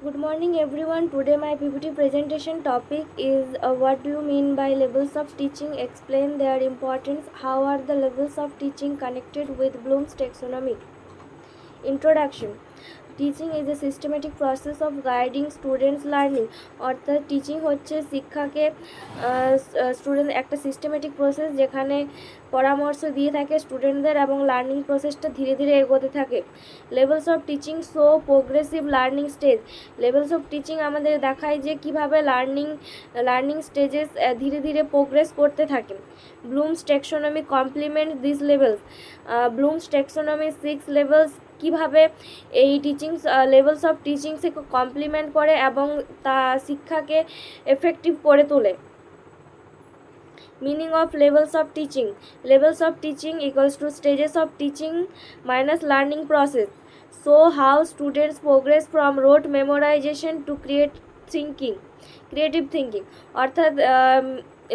Good morning everyone. Today my PPT presentation topic is what do you mean by levels of teaching, explain their importance, how are the levels of teaching connected with Bloom's taxonomy. Introduction. Teaching is A systematic process of guiding students learning. অর্থাৎ teaching হচ্ছে শিক্ষাকে student একটা systematic process যেখানে পরামর্শ দিয়ে থাকে স্টুডেন্টদের এবং লার্নিং প্রসেসটা ধীরে ধীরে এগোতে থাকে। Levels of teaching show progressive learning stage. Levels of teaching আমাদের দেখায় যে কীভাবে লার্নিং স্টেজেস ধীরে ধীরে প্রোগ্রেস করতে থাকে। Bloom's taxonomy complement this levels. Bloom's taxonomy 6 levels কীভাবে এই লেভেলস অফ টিচিংসকে কমপ্লিমেন্ট করে এবং তা শিক্ষাকে এফেক্টিভ করে তোলে। Meaning of levels of teaching. Levels of teaching equals to stages of teaching minus learning process. So how students progress from rote memorisation to creative thinking. অর্থাৎ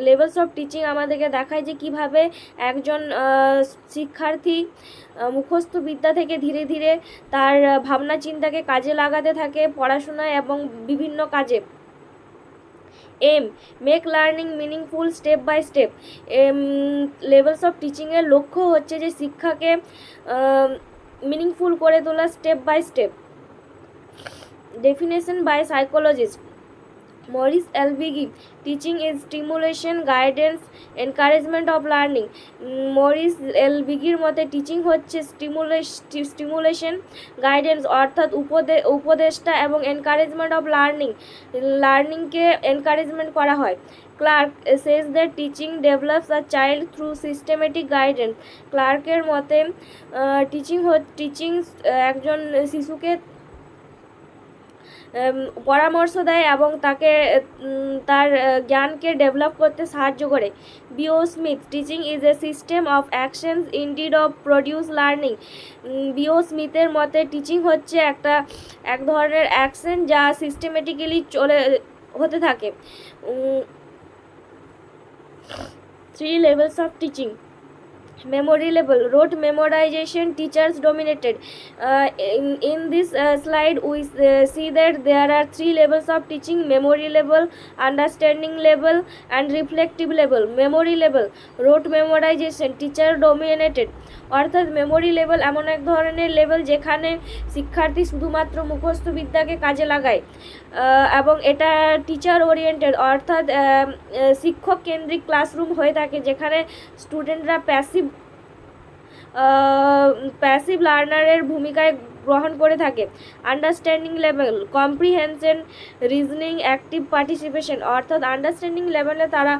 levels of teaching আমাদেরকে দেখায় যে কীভাবে একজন শিক্ষার্থী মুখস্থ বিদ্যা থেকে ধীরে ধীরে তার ভাবনা চিন্তাকে কাজে লাগাতে থাকে পড়াশোনায় এবং বিভিন্ন কাজে। Aim make learning meaningful step by step. Levels of টিচিংয়ের লক্ষ্য হচ্ছে যে শিক্ষাকে মিনিংফুল করে তোলা step by step. Definition by psychologist Morris L Bigge. Teaching is stimulation, guidance, encouragement of learning. Morris এলভিগির মতে টিচিং হচ্ছে স্টিমুলেশন, গাইডেন্স অর্থাৎ উপদেষ্টা এবং এনকারেজমেন্ট অফ লার্নিংকে এনকারেজমেন্ট করা হয়। Clark says that teaching develops a child through systematic guidance. ক্লার্কের মতে টিচিং একজন শিশুকে পরামর্শ দেয় এবং তাকে তার জ্ঞানকে ডেভেলপ করতে সাহায্য করে। BO Smith teaching is a system of actions indeed of produce learning. BO স্মিথের মতে টিচিং হচ্ছে এক ধরনের অ্যাকশন যা সিস্টেমেটিক্যালি হতে থাকে। 3 levels of teaching. Memory level. Rote memorization, teachers dominated. In this slide we see that there are 3 levels of teaching: memory level, understanding level and reflective level. Memory level, rote memorization, teacher dominated. অর্থাৎ memory level এমন এক ধরনের level যেখানে শিক্ষার্থী শুধুমাত্র মুখস্থ বিদ্যাকে কাজে লাগায় এবং এটা টিচার ওরিয়েন্টেড অর্থাৎ শিক্ষক কেন্দ্রিক ক্লাসরুম হয়ে থাকে যেখানে স্টুডেন্টরা প্যাসিভ লার্নারের ভূমিকায় গ্রহণ করে থাকে। Understanding level, comprehension, reasoning, active participation. অর্থাৎ আন্ডারস্ট্যান্ডিং লেভেলে তারা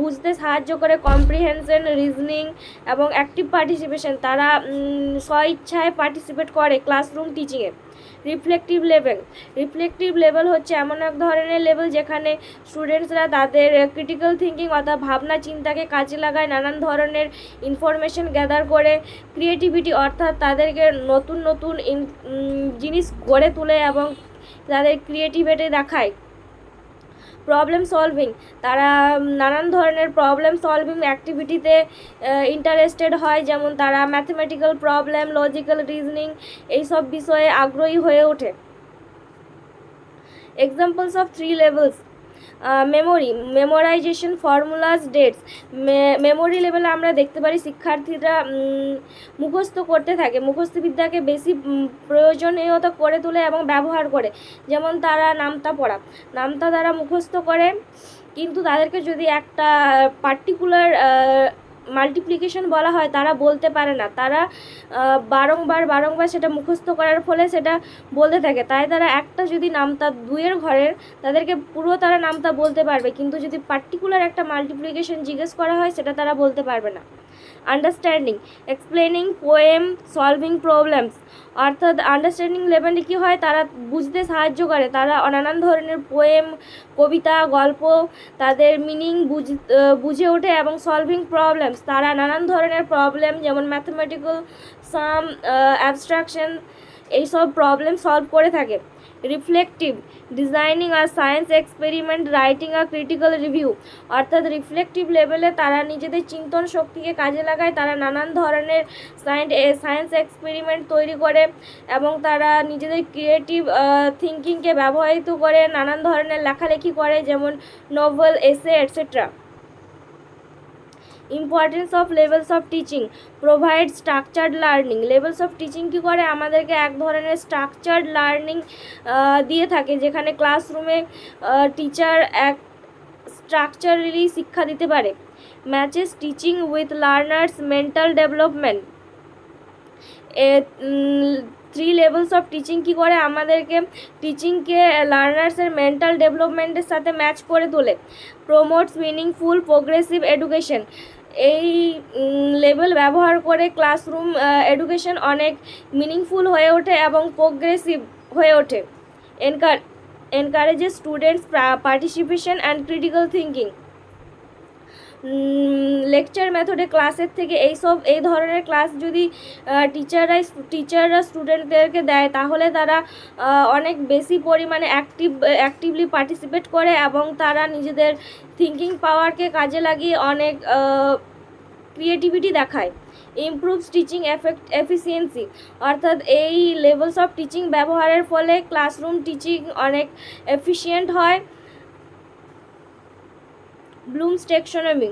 বুঝতে সাহায্য করে কম্প্রিহেনশন, রিজনিং এবং অ্যাক্টিভ পার্টিসিপেশন তারা স্বইচ্ছায় পার্টিসিপেট করে ক্লাসরুম টিচিংয়ে। রিফ্লেক্টিভ লেভেল হচ্ছে এমন এক ধরনের লেভেল যেখানে স্টুডেন্টসরা তাদের ক্রিটিক্যাল থিঙ্কিং অর্থাৎ ভাবনা চিন্তাকে কাজে লাগায়, নানান ধরনের ইনফরমেশন গ্যাদার করে। ক্রিয়েটিভিটি অর্থাৎ তাদেরকে নতুন নতুন জিনিস গড়ে তোলে এবং তাদের ক্রিয়েটিভিটি দেখায়। প্রবলেম সলভিং, তারা নানান ধরনের প্রবলেম সলভিং অ্যাক্টিভিটিতে ইন্টারেস্টেড হয়, যেমন তারা ম্যাথমেটিক্যাল প্রবলেম, লজিক্যাল রিজনিং এইসব বিষয়ে আগ্রহী হয়ে ওঠে। Examples of 3 levels. Memorisation, formulas, dates. Memory লেভেলে আমরা দেখতে পারি শিক্ষার্থীরা মুখস্থ করতে থাকে, মুখস্থ বিদ্যাকে বেশি প্রয়োজনীয়তা করে তোলে এবং ব্যবহার করে। যেমন তারা নামতা দ্বারা মুখস্থ করে, কিন্তু তাদেরকে যদি একটা পার্টিকুলার মাল্টিপ্লিকেশন বলা হয় তারা বলতে পারে না, তারা বারংবার সেটা মুখস্থ করার ফলে সেটা বলতে থাকে। তাই তারা একটা যদি নামতা 2-এর ঘরের তাদেরকে পুরো তারা নামতা বলতে পারবে, কিন্তু যদি পার্টিকুলার একটা মাল্টিপ্লিকেশন জিজ্ঞেস করা হয় সেটা তারা বলতে পারবে না। Understanding, explaining, poem, solving problems. অর্থাৎ আন্ডারস্ট্যান্ডিং লেভেলে কী হয়, তারা বুঝতে সাহায্য করে, তারা নানান ধরনের পোয়েম, কবিতা, গল্প তাদের মিনিং বুঝে ওঠে এবং সলভিং প্রবলেমস, তারা নানান ধরনের প্রবলেম যেমন ম্যাথমেটিক্যাল, সাম, অ্যাবস্ট্রাকশন এইসব প্রবলেম সলভ করে থাকে। Reflective, designing a science experiment, writing a critical review. অর্থাৎ রিফ্লেক্টিভ লেভেলে তারা নিজেদের চিন্তন শক্তিকে কাজে লাগায়, তারা নানান ধরনের সায়েন্স এক্সপেরিমেন্ট তৈরি করে এবং তারা নিজেদের ক্রিয়েটিভ থিঙ্কিংকে ব্যবহৃত করে নানান ধরনের লেখালেখি করে, যেমন novel, essay, etcetera. Importance of levels of teaching, provide structured learning. Levels of teaching কী করে, আমাদেরকে এক ধরনের স্ট্রাকচার্ড লার্নিং দিয়ে থাকে, যেখানে ক্লাসরুমে টিচার এক স্ট্রাকচারালি শিক্ষা দিতে পারে। Matches teaching with learners mental development. 3 levels of teaching কী করে, আমাদেরকে টিচিংকে লার্নার্সের মেন্টাল ডেভেলপমেন্টের সাথে ম্যাচ করে তোলে। Promotes meaningful progressive education. এই লেভেল ব্যবহার করে ক্লাসরুম এডুকেশন অনেক মিনিংফুল হয়ে ওঠে এবং প্রোগ্রেসিভ হয়ে ওঠে। Encourages students participation and critical thinking. Lecture মেথডে ক্লাসের থেকে এই ধরনের ক্লাস যদি টিচাররা স্টুডেন্টদেরকে দেয়, তাহলে তারা অনেক বেশি পরিমাণে অ্যাক্টিভলি পার্টিসিপেট করে এবং তারা নিজেদের থিঙ্কিং পাওয়ারকে কাজে লাগিয়ে অনেক ক্রিয়েটিভিটি দেখায়। Improves teaching efficiency. অর্থাৎ এই লেভেলস অফ টিচিং ব্যবহারের ফলে ক্লাসরুম টিচিং অনেক এফিশিয়েন্ট হয়। Bloom's taxonomy.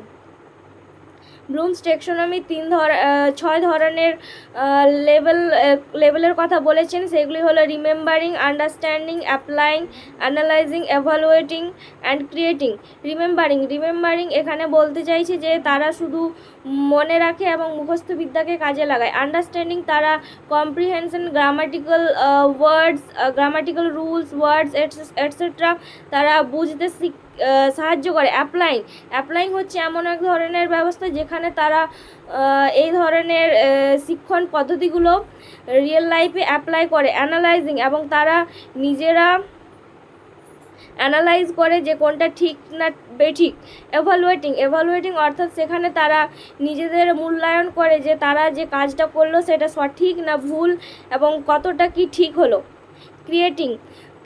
ব্লুমস টেক্সোনমি 6 ধরনের লেভেলের কথা বলেছেন। সেগুলি হলো remembering, understanding, applying, analysing, evaluating and creating. Remembering এখানে বলতে চাইছে যে তারা শুধু মনে রাখে এবং মুখস্থ বিদ্যাকে কাজে লাগায়। আন্ডারস্ট্যান্ডিং, তারা কম্প্রিহেনশন, গ্রামাটিক্যাল রুলস, ওয়ার্ডস এটসেট্রা তারা বুঝতে সাহায্য করে। অ্যাপ্লাইং হচ্ছে এমন এক ধরনের ব্যবস্থা যেখানে তারা এই ধরনের শিক্ষণ পদ্ধতিগুলো রিয়েল লাইফে অ্যাপ্লাই করে। অ্যানালাইজিং, এবং তারা নিজেরা অ্যানালাইজ করে যে কোনটা ঠিক না বেঠিক। এভালুয়েটিং অর্থাৎ সেখানে তারা নিজেদের মূল্যায়ন করে যে তারা যে কাজটা করলো সেটা সঠিক না ভুল এবং কতটা কি ঠিক হলো।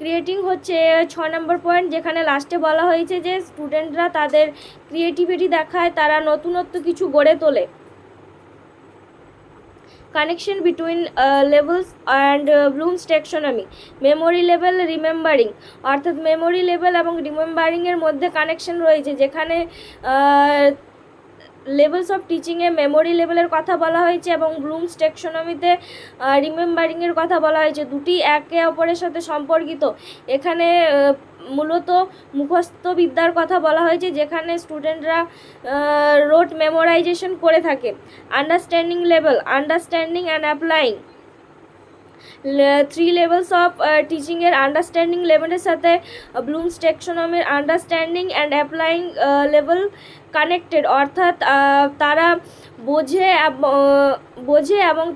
ক্রিয়েটিং হচ্ছে 6 নম্বর পয়েন্ট, যেখানে লাস্টে বলা হয়েছে যে স্টুডেন্টরা তাদের ক্রিয়েটিভিটি দেখায়, তারা নতুনত্ব কিছু গড়ে তোলে। Connection between levels and blooms টেক্সোনমি। Memory level, remembering. অর্থাৎ মেমোরি লেভেল এবং রিমেম্বারিংয়ের মধ্যে কানেকশন রয়েছে, যেখানে লেভেলস অফ টিচিংয়ে মেমোরি লেভেলের কথা বলা হয়েছে এবং ব্লুমস টেক্সোনমিতে রিমেম্বারিংয়ের কথা বলা হয়েছে। দুটি একে অপরের সাথে সম্পর্কিত। এখানে মূলত মুখস্থ বিদ্যার কথা বলা হয়েছে, যেখানে স্টুডেন্টরা রোট মেমোরাইজেশন করে থাকে। Understanding level, understanding and applying. 3 levels of টিচিংয়ের আন্ডারস্ট্যান্ডিং লেভেলের সাথে ব্লুমস টেক্সোনমির understanding and applying level connected. অর্থাৎ তারা বোঝে এবং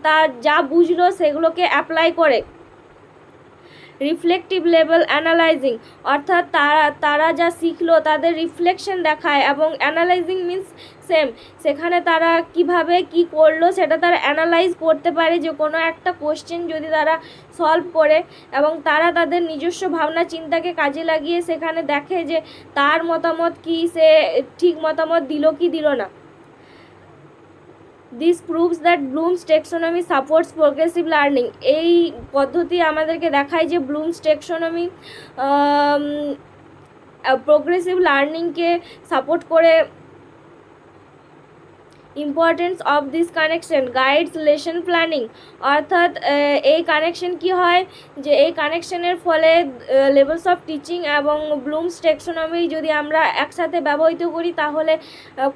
যা বুঝলো সেগুলোকে অ্যাপ্লাই করে। Reflective level, analysing. অর্থাৎ তারা যা শিখলো তাদের রিফ্লেকশন দেখায় এবং অ্যানালাইজিং মিন্স সেখানে তারা কিভাবে কি করলো সেটা তারা অ্যানালাইজ করতে পারে, যে কোনো একটা কোশ্চেন যদি তারা সলভ করে এবং তারা তাদের নিজস্ব ভাবনা চিন্তাকে কাজে লাগিয়ে সেখানে দেখে যে তার মতামত কি, সে ঠিক মতামত দিল কি দিল না। This proves that blooms টেক্সোনমি supports progressive learning. এই পদ্ধতি আমাদেরকে দেখায় যে ব্লুমস টেক্সোনমি প্রোগ্রেসিভ লার্নিংকে সাপোর্ট করে। Importance of this connection guides lesson planning. অর্থাৎ এই কানেকশন কি হয়, যে এই কানেকশনের ফলে লেভেলস অফ টিচিং এবং ব্লুমস টেক্সোনমি যদি আমরা একসাথে ব্যবহৃত করি তাহলে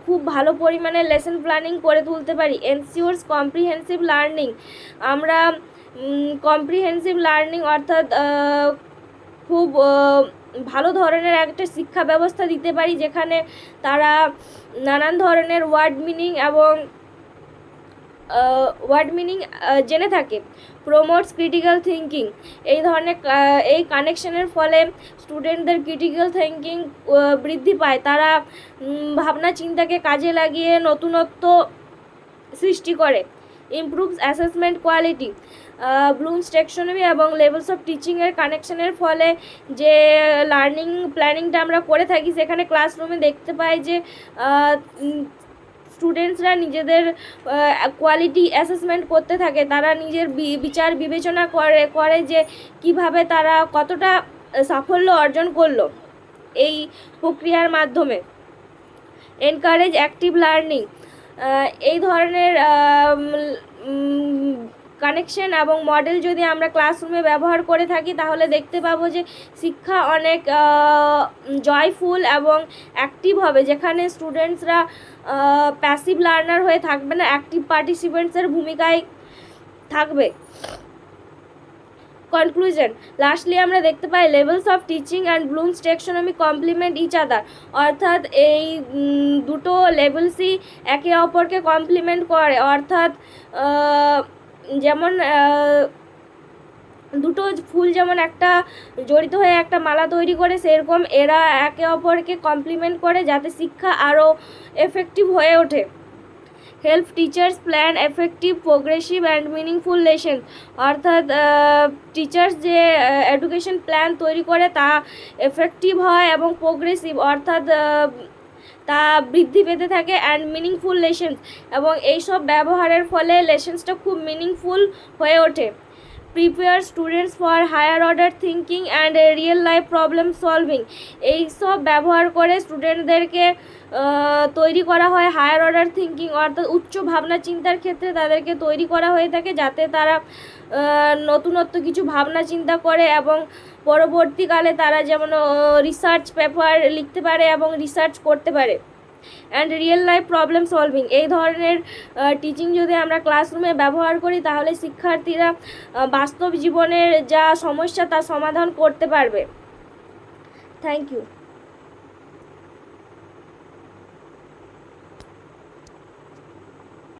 খুব ভালো পরিমাণে লেসন প্ল্যানিং করে তুলতে পারি। Ensures comprehensive learning. আমরা কম্প্রিহেন্সিভ লার্নিং অর্থাৎ খুব ভালো ধরনের একটা শিক্ষা ব্যবস্থা দিতে পারি, যেখানে তারা নানান ধরনের ওয়ার্ড মিনিং জেনে থাকে। Promotes critical thinking. এই ধরনের এই কানেকশনের ফলে স্টুডেন্টদের ক্রিটিক্যাল থিঙ্কিং বৃদ্ধি পায়, তারা ভাবনা চিন্তাকে কাজে লাগিয়ে নতুনত্ব সৃষ্টি করে। Improves assessment quality. Blooms taxonomy এবং লেভেলস অফ টিচিংয়ের কানেকশনের ফলে যে লার্নিং প্ল্যানিংটা আমরা করে থাকি, সেখানে ক্লাসরুমে দেখতে পাই যে স্টুডেন্টসরা নিজেদের কোয়ালিটি অ্যাসেসমেন্ট করতে থাকে। তারা নিজের বিচার বিবেচনা করে যে কিভাবে তারা কতটা সাফল্য অর্জন করলো এই প্রক্রিয়ার মাধ্যমে। Encourage active learning. এই ধরনের কানেকশন এবং মডেল যদি আমরা ক্লাসরুমে ব্যবহার করে থাকি, তাহলে দেখতে পাবো যে শিক্ষা অনেক জয়ফুল এবং অ্যাক্টিভ হবে, যেখানে স্টুডেন্টসরা প্যাসিভ লার্নার হয়ে থাকবে না, অ্যাক্টিভ পার্টিসিপেন্টসের ভূমিকায় থাকবে। কনক্লুশন, লাস্টলি আমরা দেখতে পাই levels of teaching and Bloom's taxonomy complement each other. অর্থাৎ এই দুটো লেভেলসই একে অপরকে কমপ্লিমেন্ট করে। অর্থাৎ যেমন দুটো ফুল যেমন একটা জড়িত হয়ে একটা মালা তৈরি করে, সেরকম এরা একে অপরকে কমপ্লিমেন্ট করে যাতে শিক্ষা আরও এফেক্টিভ হয়ে ওঠে। Help teachers plan effective progressive and meaningful lesson. অর্থাৎ টিচার্স যে এডুকেশন প্ল্যান তৈরি করে তা এফেক্টিভ হয় এবং প্রোগ্রেসিভ অর্থাৎ তা বৃদ্ধি পেতে থাকে, অ্যান্ড মিনিংফুল লেসন্স, এবং এইসব ব্যবহারের ফলে লেসন্সটা খুব মিনিংফুল হয়ে ওঠে। Prepare students for higher order thinking and real life problem solving. এইসব ব্যবহার করে স্টুডেন্টদেরকে তৈরি করা হয় হায়ার অর্ডার থিঙ্কিং, অর্থাৎ উচ্চ ভাবনা চিন্তার ক্ষেত্রে তাদেরকে তৈরি করা হয়ে থাকে, যাতে তারা নতুনত্ব কিছু ভাবনা চিন্তা করে এবং পরবর্তীকালে তারা যেমন রিসার্চ পেপার লিখতে পারে এবং রিসার্চ করতে পারে। And real life problem solving. এই ধরনের টিচিং যদি আমরা ক্লাসরুমে ব্যবহার করি, তাহলে শিক্ষার্থীরা বাস্তব জীবনের যা সমস্যা তা সমাধান করতে পারবে। Thank you.